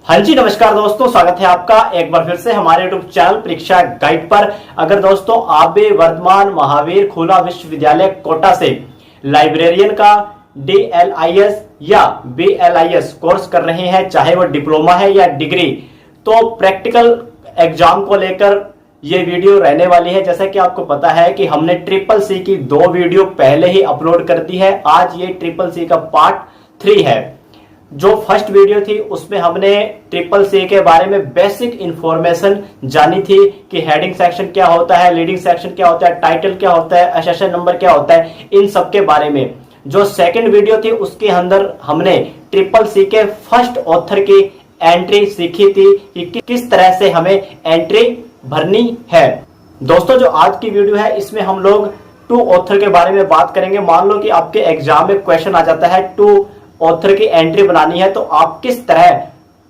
हाँ जी, नमस्कार दोस्तों, स्वागत है आपका एक बार फिर से हमारे यूट्यूब चैनल परीक्षा गाइड पर। अगर दोस्तों आप भी वर्धमान महावीर खुला विश्वविद्यालय कोटा से लाइब्रेरियन का DLIS या BLIS कोर्स कर रहे हैं, चाहे वो डिप्लोमा है या डिग्री, तो प्रैक्टिकल एग्जाम को लेकर ये वीडियो रहने वाली है। जैसा कि आपको पता है कि हमने CCC की 2 वीडियो पहले ही अपलोड कर दी है। आज ये CCC का पार्ट 3 है। जो फर्स्ट वीडियो थी उसमें हमने CCC के बारे में बेसिक इंफॉर्मेशन जानी थी कि हेडिंग सेक्शन क्या होता है, लीडिंग सेक्शन क्या होता है, टाइटल क्या होता है, एसेशन नंबर क्या होता है, इन सब के बारे में। जो सेकंड वीडियो थी उसके अंदर हमने CCC के फर्स्ट ऑथर की एंट्री सीखी थी कि किस तरह से हमें एंट्री भरनी है। दोस्तों, जो आज की वीडियो है इसमें हम लोग 2 ऑथर के बारे में बात करेंगे। मान लो कि आपके एग्जाम में क्वेश्चन आ जाता है 2 ऑथर की एंट्री बनानी है, तो आप किस तरह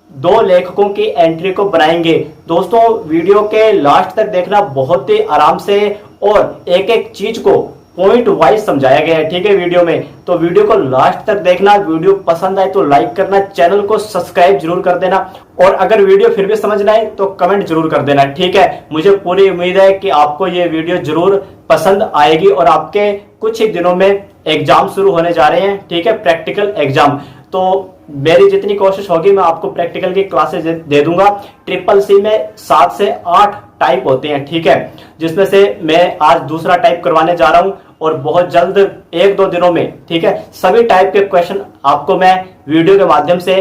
2 लेखकों की एंट्री को बनाएंगे। दोस्तों, वीडियो के लास्ट तक देखना, बहुत ही आराम से और एक एक चीज को पॉइंट वाइज समझाया गया है, ठीक है, वीडियो में। तो वीडियो को लास्ट तक देखना। वीडियो पसंद आए तो लाइक करना, चैनल को सब्सक्राइब जरूर कर देना, और अगर वीडियो फिर भी समझ ना आए तो कमेंट जरूर कर देना, ठीक है। मुझे पूरी उम्मीद है कि आपको ये वीडियो जरूर पसंद आएगी और आपके कुछ ही दिनों में एग्जाम शुरू होने जा रहे हैं, ठीक है, प्रैक्टिकल एग्जाम। तो मेरी जितनी कोशिश होगी मैं आपको प्रैक्टिकल की क्लासेस दे दूंगा। CCC में 7 से 8 टाइप होते हैं, ठीक है, जिसमें से मैं आज दूसरा टाइप करवाने जा रहा हूं और बहुत जल्द 1-2 दिनों में, ठीक है, सभी टाइप के क्वेश्चन आपको मैं वीडियो के माध्यम से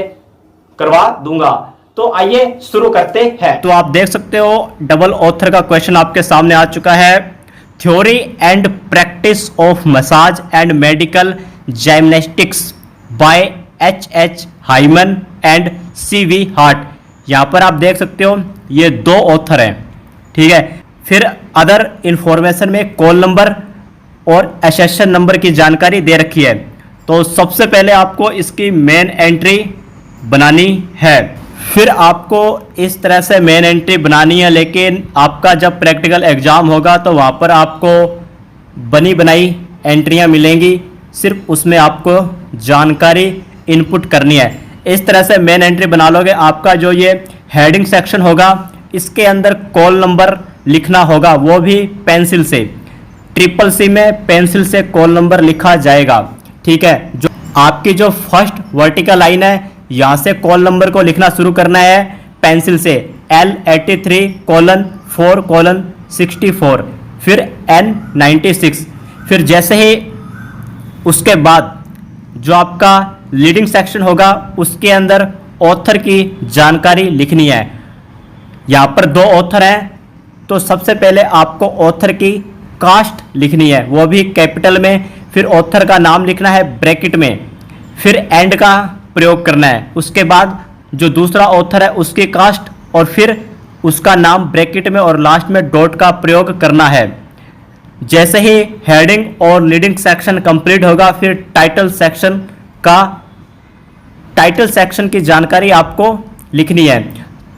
करवा दूंगा। तो आइए शुरू करते हैं। तो आप देख सकते हो डबल ऑथर का क्वेश्चन आपके सामने आ चुका है। Theory and practice of massage and medical gymnastics by H.H. Hyman and C.V. Hart. यहां पर आप देख सकते हो ये 2 ऑथर हैं, ठीक है। फिर अदर इंफॉर्मेशन में कॉल नंबर और एसेशन नंबर की जानकारी दे रखी है। तो सबसे पहले आपको इसकी मेन एंट्री बनानी है। फिर आपको इस तरह से मेन एंट्री बनानी है, लेकिन आपका जब प्रैक्टिकल एग्जाम होगा तो वहाँ पर आपको बनी बनाई एंट्रियाँ मिलेंगी, सिर्फ उसमें आपको जानकारी इनपुट करनी है। इस तरह से मेन एंट्री बना लोगे। आपका जो ये हेडिंग सेक्शन होगा इसके अंदर कॉल नंबर लिखना होगा, वो भी पेंसिल से। CCC में पेंसिल से कॉल नंबर लिखा जाएगा, ठीक है। जो आपकी जो फर्स्ट वर्टिकल लाइन है यहाँ से कॉल नंबर को लिखना शुरू करना है पेंसिल से, L83:4:64, फिर N96। फिर जैसे ही उसके बाद जो आपका लीडिंग सेक्शन होगा उसके अंदर ऑथर की जानकारी लिखनी है। यहाँ पर 2 ऑथर हैं, तो सबसे पहले आपको ऑथर की कास्ट लिखनी है, वो भी कैपिटल में। फिर ऑथर का नाम लिखना है ब्रैकेट में, फिर एंड का प्रयोग करना है। उसके बाद जो दूसरा ऑथर है उसकी कास्ट और फिर उसका नाम ब्रैकेट में और लास्ट में डॉट का प्रयोग करना है। जैसे ही हेडिंग और लीडिंग सेक्शन कंप्लीट होगा, फिर टाइटल सेक्शन की जानकारी आपको लिखनी है।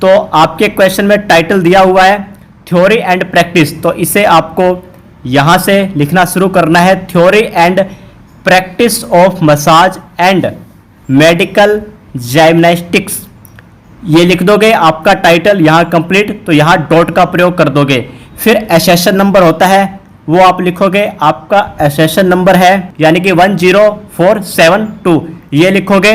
तो आपके क्वेश्चन में टाइटल दिया हुआ है थ्योरी एंड प्रैक्टिस, तो इसे आपको यहाँ से लिखना शुरू करना है, theory and practice of massage and medical gymnastics. ये लिख दोगे, आपका टाइटल यहाँ कंप्लीट, तो यहाँ डॉट का प्रयोग कर दोगे। फिर एसेशन नंबर होता है, वो आप लिखोगे, आपका एसेशन नंबर है यानी कि 10472, ये लिखोगे।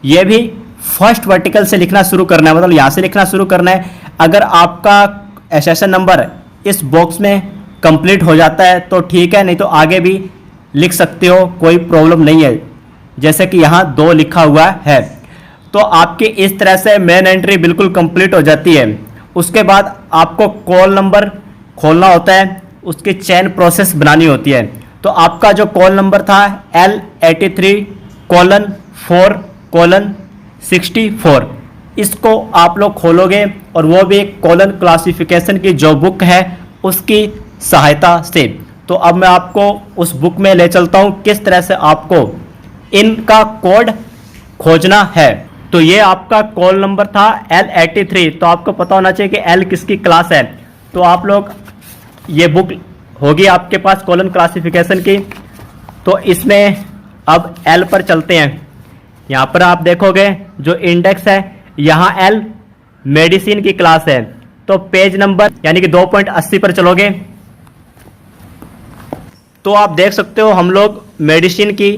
ये भी फर्स्ट वर्टिकल से लिखना शुरू करना है, मतलब यहाँ से लिखना शुरू करना है। अगर आपका एसेशन नंबर इस बॉक्स में कंप्लीट हो जाता है तो ठीक है, नहीं तो आगे भी लिख सकते हो, कोई प्रॉब्लम नहीं है। जैसे कि यहाँ 2 लिखा हुआ है। तो आपकी इस तरह से मेन एंट्री बिल्कुल कंप्लीट हो जाती है। उसके बाद आपको कॉल नंबर खोलना होता है, उसकी चेन प्रोसेस बनानी होती है। तो आपका जो कॉल नंबर था L83:4:64, इसको आप लोग खोलोगे और वो भी कॉलन क्लासिफिकेशन की जो बुक है उसकी सहायता से। तो अब मैं आपको उस बुक में ले चलता हूँ किस तरह से आपको इनका कोड खोजना है। तो ये आपका कॉल नंबर था L83, तो आपको पता होना चाहिए कि L किसकी क्लास है। तो आप लोग ये बुक होगी आपके पास कॉलन क्लासिफिकेशन की, तो इसमें अब L पर चलते हैं। यहाँ पर आप देखोगे जो इंडेक्स है यहाँ एल मेडिसिन की क्लास है। तो पेज नंबर यानी कि 2.80 पर चलोगे तो आप देख सकते हो हम लोग मेडिसिन की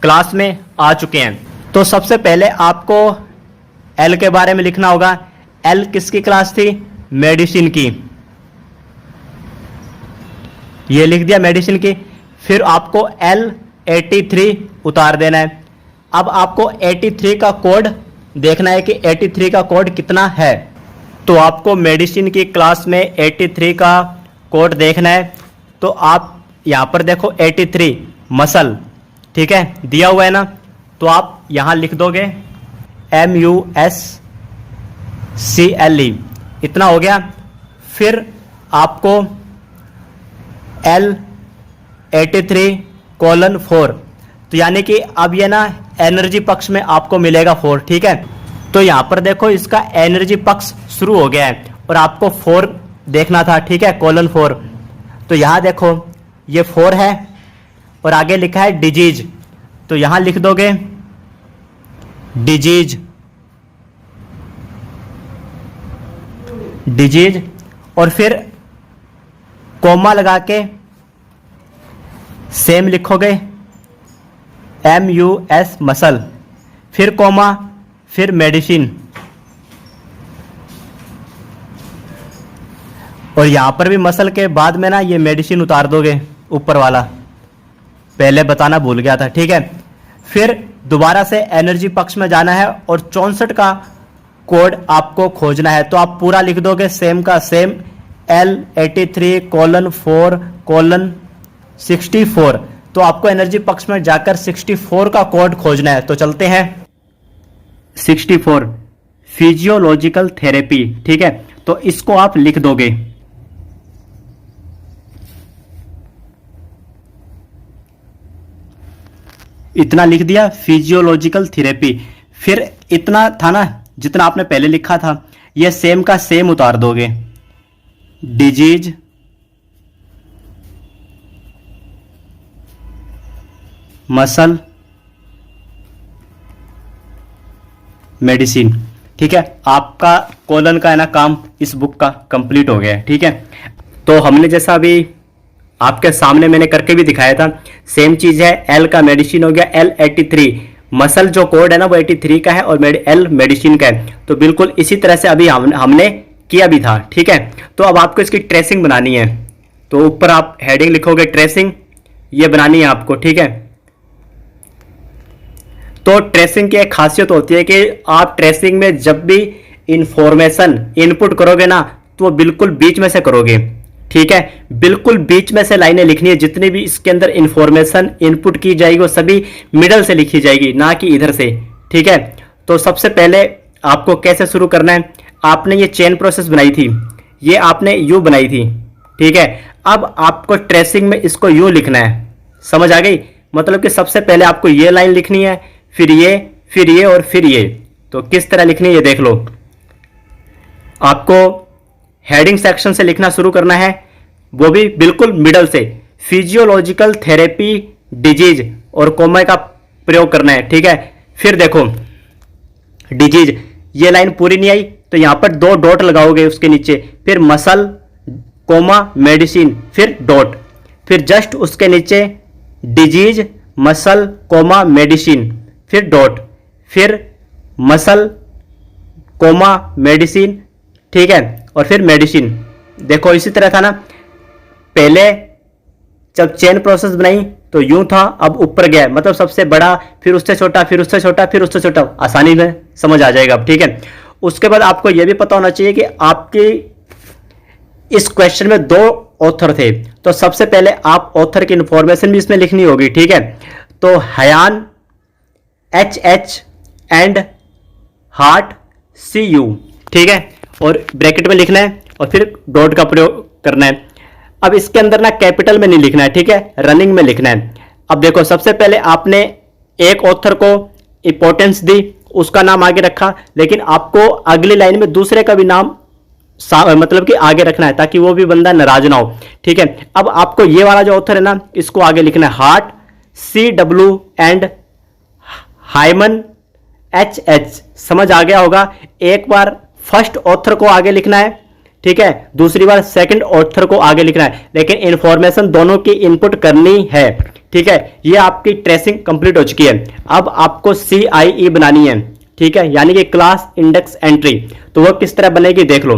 क्लास में आ चुके हैं। तो सबसे पहले आपको एल के बारे में लिखना होगा। एल किसकी क्लास थी? मेडिसिन की। ये लिख दिया मेडिसिन की। फिर आपको L83 उतार देना है। अब आपको 83 का कोड देखना है कि 83 का कोड कितना है। तो आपको मेडिसिन की क्लास में 83 का कोड देखना है। तो आप यहां पर देखो 83 मसल, ठीक है, दिया हुआ है ना। तो आप यहां लिख दोगे MUSCLE, इतना हो गया। फिर आपको L83:4, तो यानी कि अब ये ना एनर्जी पक्ष में आपको मिलेगा 4, ठीक है। तो यहां पर देखो इसका एनर्जी पक्ष शुरू हो गया है और आपको 4 देखना था, ठीक है, :4। तो यहां देखो ये 4 है और आगे लिखा है डिजीज, तो यहां लिख दोगे डिजीज, डिजीज, और फिर कोमा लगा के सेम लिखोगे MUS मसल, फिर कोमा, फिर मेडिसिन, और यहां पर भी मसल के बाद में ना ये मेडिसिन उतार दोगे ऊपर वाला, पहले बताना भूल गया था, ठीक है। फिर दोबारा से एनर्जी पक्ष में जाना है और 64 का कोड आपको खोजना है। तो आप पूरा लिख दोगे सेम का सेम L83:4:64। तो आपको एनर्जी पक्ष में जाकर 64 का कोड खोजना है। तो चलते हैं 64 फिजियोलॉजिकल थेरेपी, ठीक है। तो इसको आप लिख दोगे, इतना लिख दिया फिजियोलॉजिकल थेरेपी। फिर इतना था ना जितना आपने पहले लिखा था, ये सेम का सेम उतार दोगे डिजीज, मसल, मेडिसिन, ठीक है। आपका कोलन का है ना काम इस बुक का कंप्लीट हो गया है, ठीक है। तो हमने जैसा अभी आपके सामने मैंने करके भी दिखाया था, सेम चीज है। एल का मेडिसिन हो गया, L83 मसल जो कोड है ना वो 83 का है और एल मेडिसिन का है। तो बिल्कुल इसी तरह से अभी हमने किया भी था, ठीक है। तो अब आपको इसकी ट्रेसिंग बनानी है। तो ऊपर आप हेडिंग लिखोगे ट्रेसिंग, ये बनानी है आपको, ठीक है। तो ट्रेसिंग की एक खासियत होती है कि आप ट्रेसिंग में जब भी इंफॉर्मेशन इनपुट करोगे ना तो वो बिल्कुल बीच में से करोगे, ठीक है। बिल्कुल बीच में से लाइनें लिखनी है। जितनी भी इसके अंदर इंफॉर्मेशन इनपुट की जाएगी वो सभी मिडल से लिखी जाएगी, ना कि इधर से, ठीक है। तो सबसे पहले आपको कैसे शुरू करना है, आपने ये चेन प्रोसेस बनाई थी, ये आपने यू बनाई थी, ठीक है। अब आपको ट्रेसिंग में इसको यू लिखना है, समझ आ गई। मतलब कि सबसे पहले आपको ये लाइन लिखनी है, फिर ये, फिर ये और फिर ये। तो किस तरह लिखनी है ये देख लो। आपको हेडिंग सेक्शन से लिखना शुरू करना है, वो भी बिल्कुल मिडल से, फिजियोलॉजिकल थेरेपी डिजीज, और कोमा का प्रयोग करना है, ठीक है। फिर देखो डिजीज, ये लाइन पूरी नहीं आई तो यहां पर 2 डॉट लगाओगे उसके नीचे, फिर मसल, कोमा, मेडिसिन, फिर डॉट, फिर जस्ट उसके नीचे डिजीज, मसल, कोमा, मेडिसिन, फिर डॉट, फिर मसल, कोमा, मेडिसिन, ठीक है, और फिर मेडिसिन। देखो इसी तरह था ना, पहले जब चेन प्रोसेस बनाई तो यूं था, अब ऊपर गया, मतलब सबसे बड़ा, फिर उससे छोटा, फिर उससे छोटा, फिर उससे छोटा, आसानी में समझ आ जाएगा अब, ठीक है। उसके बाद आपको यह भी पता होना चाहिए कि आपके इस क्वेश्चन में 2 ऑथर थे। तो सबसे पहले आप ऑथर की इंफॉर्मेशन भी इसमें लिखनी होगी, ठीक है। तो Hayyan HH and heart CU, ठीक है, और ब्रैकेट में लिखना है और फिर डॉट का प्रयोग करना है। अब इसके अंदर ना कैपिटल में नहीं लिखना है, ठीक है, रनिंग में लिखना है। अब देखो सबसे पहले आपने एक ऑथर को इंपॉर्टेंस दी, उसका नाम आगे रखा, लेकिन आपको अगली लाइन में दूसरे का भी नाम मतलब कि आगे रखना है ताकि वो भी बंदा नाराज ना हो, ठीक है। अब आपको ये वाला जो ऑथर है ना इसको आगे लिखना है, Hart CW and Hyman HH समझ आ गया होगा। एक बार फर्स्ट ऑथर को आगे लिखना है, ठीक है, दूसरी बार सेकंड ऑथर को आगे लिखना है, लेकिन इंफॉर्मेशन दोनों की इनपुट करनी है, ठीक है। ये आपकी ट्रेसिंग कंप्लीट हो चुकी है। अब आपको CIE बनानी है, ठीक है, यानी कि क्लास इंडेक्स एंट्री। तो वो किस तरह बनेगी देख लो।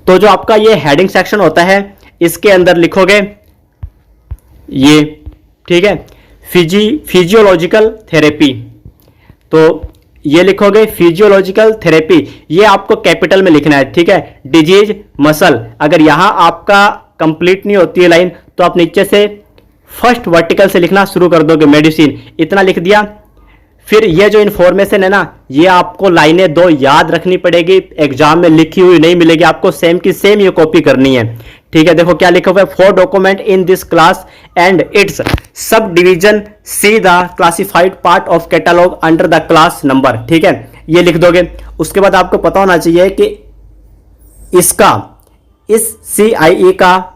तो जो आपका ये हेडिंग सेक्शन होता है, इसके अंदर लिखोगे ये, ठीक है, फिजियोलॉजिकल थेरेपी। तो ये लिखोगे फिजियोलॉजिकल थेरेपी, ये आपको कैपिटल में लिखना है, ठीक है। डिजीज मसल, अगर यहां आपका कंप्लीट नहीं होती है लाइन, तो आप नीचे से फर्स्ट वर्टिकल से लिखना शुरू कर दोगे, मेडिसिन, इतना लिख दिया। फिर ये जो इन्फॉर्मेशन है ना, ये आपको लाइनें 2 याद रखनी पड़ेगी, एग्जाम में लिखी हुई नहीं मिलेगी आपको, सेम की सेम ये कॉपी करनी है, ठीक है। देखो क्या लिखा हुआ है, 4 document in this class and it's sub division see the classified part of catalogue under the class number, ठीक है, ये लिख दोगे। उसके बाद आपको पता होना चाहिए कि इसका, इस CIE का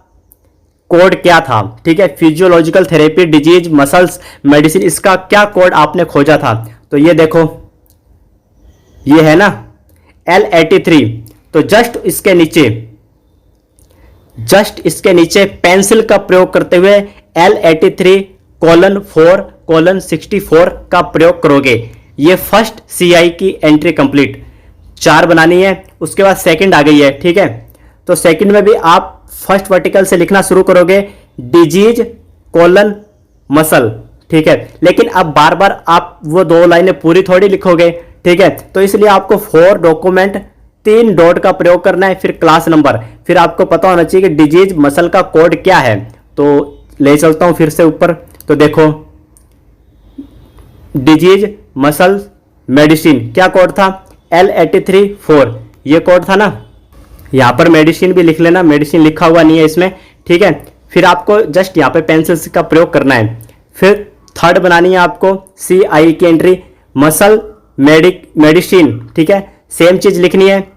कोड क्या था, ठीक है, physiological therapy disease muscles medicine, इसका क्या कोड आपने खोजा था। तो ये देखो, ये है ना L83। तो जस्ट इसके नीचे पेंसिल का प्रयोग करते हुए L83:4:64 का प्रयोग करोगे। ये फर्स्ट CI की एंट्री कंप्लीट, 4 बनानी है। उसके बाद सेकंड आ गई है, ठीक है। तो सेकंड में भी आप फर्स्ट वर्टिकल से लिखना शुरू करोगे, डिजीज मसल, ठीक है। लेकिन अब बार बार आप वो 2 लाइनें पूरी थोड़ी लिखोगे, ठीक है। तो इसलिए आपको 4 डॉक्यूमेंट 3 डॉट का प्रयोग करना है, फिर क्लास नंबर, फिर आपको पता होना चाहिए कि डिजीज मसल का कोड क्या है। तो ले चलता हूं फिर से ऊपर। तो देखो, डिजीज मसल मेडिसिन क्या कोड था, L83:4, ये कोड था ना। यहां पर मेडिसिन भी लिख लेना, मेडिसिन लिखा हुआ नहीं है इसमें, ठीक है। फिर आपको जस्ट यहां पे पेंसिल का प्रयोग करना है। फिर थर्ड बनानी है आपको CI की एंट्री, मसल मेडिसिन, ठीक है, सेम चीज लिखनी है।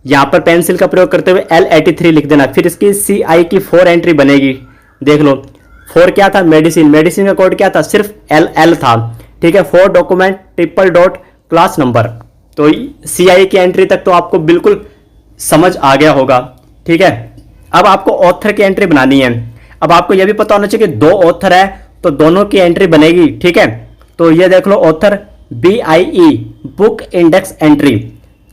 यहां पर पेंसिल का प्रयोग करते हुए L83 लिख देना। फिर इसकी CI की 4 एंट्री बनेगी, देख लो। 4 क्या था, मेडिसिन, मेडिसिन का कोड क्या था, सिर्फ LL था, ठीक है। 4 document triple dot class number. तो CI की एंट्री तक तो आपको बिल्कुल समझ आ गया होगा, ठीक है। अब आपको ऑथर की एंट्री बनानी है। अब आपको यह भी पता होना चाहिए कि 2 ऑथर है, तो दोनों की एंट्री बनेगी, ठीक है। तो ये देख लो, author BIE book index entry.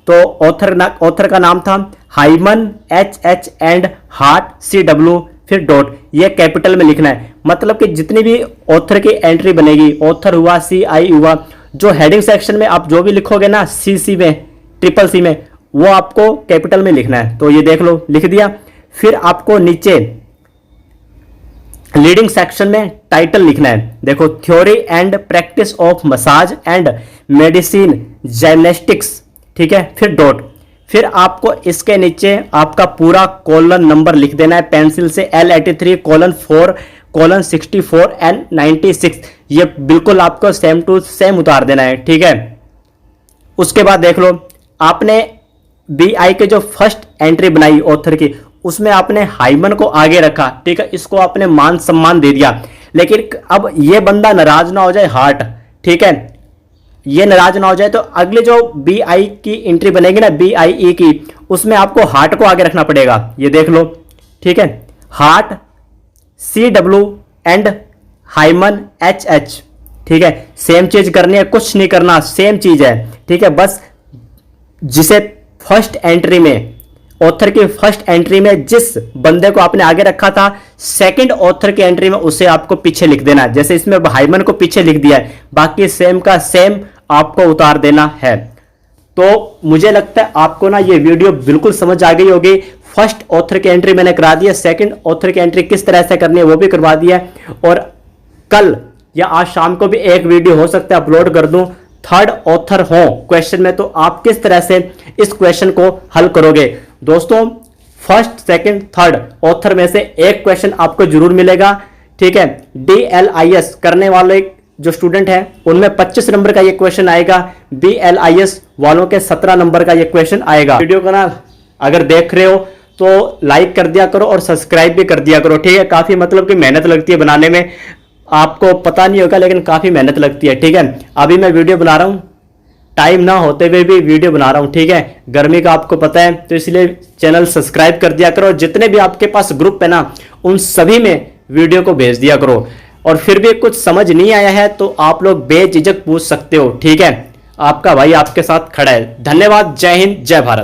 तो ऑथर का नाम था Hyman HH and Hart CW, फिर डॉट, ये कैपिटल में लिखना है। मतलब कि जितनी भी ऑथर की एंट्री बनेगी, ऑथर हुआ, CI हुआ, जो हेडिंग सेक्शन में आप जो भी लिखोगे ना, CC में, CCC में, वो आपको कैपिटल में लिखना है। तो ये देख लो, लिख दिया। फिर आपको नीचे लीडिंग सेक्शन में टाइटल लिखना है। देखो, theory and practice of massage and medicine gymnastics, ठीक है, फिर डॉट। फिर आपको इसके नीचे आपका पूरा कॉलन नंबर लिख देना है पेंसिल से, L83:4:64 एंड 96। ये बिल्कुल आपको सेम टू सेम उतार देना है, ठीक है। उसके बाद देख लो, आपने BI के जो फर्स्ट एंट्री बनाई ऑथर की, उसमें आपने हाइमन को आगे रखा, ठीक है, इसको आपने मान सम्मान दे दिया। लेकिन अब ये बंदा नाराज ना हो जाए, हार्ट, ठीक है, ये नाराज ना हो जाए, तो अगली जो BI की एंट्री बनेगी ना, BIE की, उसमें आपको हार्ट को आगे रखना पड़ेगा। ये देख लो, ठीक है, Hart CW and Hyman HH, ठीक है। सेम चीज करनी है, कुछ नहीं करना, सेम चीज है, ठीक है। बस जिसे फर्स्ट एंट्री में, ऑथर की फर्स्ट एंट्री में जिस बंदे को आपने आगे रखा था, सेकंड ऑथर की एंट्री में उसे आपको पीछे लिख देना है। जैसे इसमें हाइमन को पीछे लिख दिया है, बाकी सेम का सेम आपको उतार देना है। तो मुझे लगता है आपको ना ये वीडियो बिल्कुल समझ आ गई होगी। फर्स्ट ऑथर की एंट्री मैंने करा दी है, सेकंड ऑथर की एंट्री किस तरह से करनी है वो भी करवा दिया है। और कल या आज शाम को भी एक वीडियो हो सकता है अपलोड कर दूं, थर्ड ऑथर हो क्वेश्चन में, तो आप किस तरह से इस क्वेश्चन को हल करोगे। दोस्तों, फर्स्ट सेकंड थर्ड ऑथर में से एक क्वेश्चन आपको जरूर मिलेगा, ठीक है। DLIS करने वाले जो स्टूडेंट हैं उनमें 25 नंबर का ये क्वेश्चन आएगा, BLIS वालों के 17 नंबर का ये क्वेश्चन आएगा। वीडियो को ना अगर देख रहे हो तो लाइक कर दिया करो और सब्सक्राइब भी कर दिया करो, ठीक है। काफी मतलब कि मेहनत लगती है बनाने में। आपको पता नहीं होगा लेकिन काफ़ी मेहनत लगती है। ठीक है, अभी मैं वीडियो बना रहा हूँ, टाइम ना होते हुए भी वीडियो बना रहा हूँ। ठीक है, गर्मी का आपको पता है, तो इसलिए चैनल सब्सक्राइब कर दिया करो। जितने भी आपके पास ग्रुप है ना, उन सभी में वीडियो को भेज दिया करो। और फिर भी कुछ समझ नहीं आया है तो आप लोग बेझिझक पूछ सकते हो। ठीक है, आपका भाई आपके साथ खड़ा है। धन्यवाद। जय हिंद, जय भारत।